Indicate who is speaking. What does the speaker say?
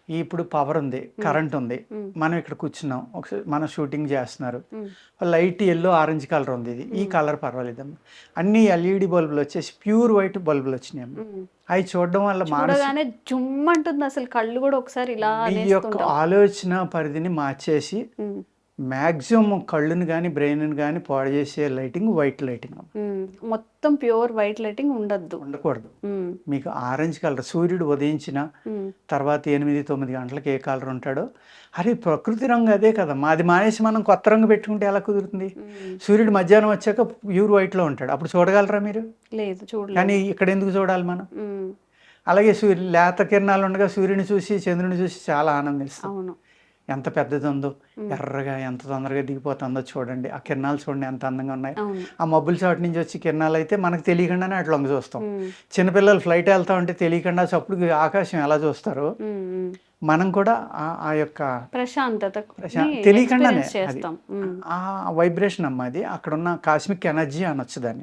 Speaker 1: ఇప్పుడు పవర్ ఉంది, కరెంట్ ఉంది. మనం ఇక్కడ కూర్చున్నాం. ఒకసారి మనం షూటింగ్ చేస్తున్నారు. లైట్ యెల్లో, ఆరెంజ్ కలర్ ఉంది. ఈ కలర్ పర్వాలేదమ్మా. అన్ని ఎల్ఈడి బల్బులు వచ్చేసి ప్యూర్ వైట్ బల్బులు వచ్చినాయమ్మా. అవి చూడడం వల్ల
Speaker 2: చూడగానే జుమ్ అంటుంది అసలు, కళ్ళు కూడా ఒకసారి ఇలా
Speaker 1: ఈ యొక్క ఆలోచన పరిధిని మార్చేసి మ్యాక్సిమం కళ్ళుని కానీ బ్రెయిన్ కానీ పాడు చేసే లైటింగ్ వైట్ లైటింగ్.
Speaker 2: మొత్తం ప్యూర్ వైట్ లైటింగ్
Speaker 1: ఉండకూడదు. మీకు ఆరెంజ్ కలర్, సూర్యుడు ఉదయించిన తర్వాత 8-9 గంటలకు ఏ కలర్ ఉంటాడో, అరే ప్రకృతి రంగు అదే కదా. అది మానేసి మనం కొత్త రంగు పెట్టుకుంటే ఎలా కుదురుతుంది? సూర్యుడు మధ్యాహ్నం వచ్చాక ప్యూర్ వైట్లో ఉంటాడు, అప్పుడు చూడగలరా మీరు?
Speaker 2: లేదు, చూడలేదు.
Speaker 1: కానీ ఇక్కడ ఎందుకు చూడాలి మనం? అలాగే లేత కిరణాలు ఉండగా సూర్యుని చూసి చంద్రుని చూసి చాలా ఆనందిస్తాం. ఎంత పెద్దది ఉందో, ఎర్రగా ఎంత తొందరగా దిగిపోతుందో చూడండి. ఆ కిరణాలు చూడండి ఎంత అందంగా ఉన్నాయి. ఆ మబ్బుల చాటు నుంచి వచ్చి కిరణాలు అయితే మనకు తెలియకుండానే అట్లా చూస్తాం. చిన్నపిల్లలు ఫ్లైట్ వెళ్తా ఉంటే తెలియకుండా చప్పుడు ఆకాశం ఎలా చూస్తారో, మనం కూడా ఆ యొక్క
Speaker 2: ప్రశాంతత
Speaker 1: తెలియకుండానే ఆ వైబ్రేషన్ అమ్మా. అది అక్కడ ఉన్న కాస్మిక్ ఎనర్జీ అనొచ్చు దాన్ని.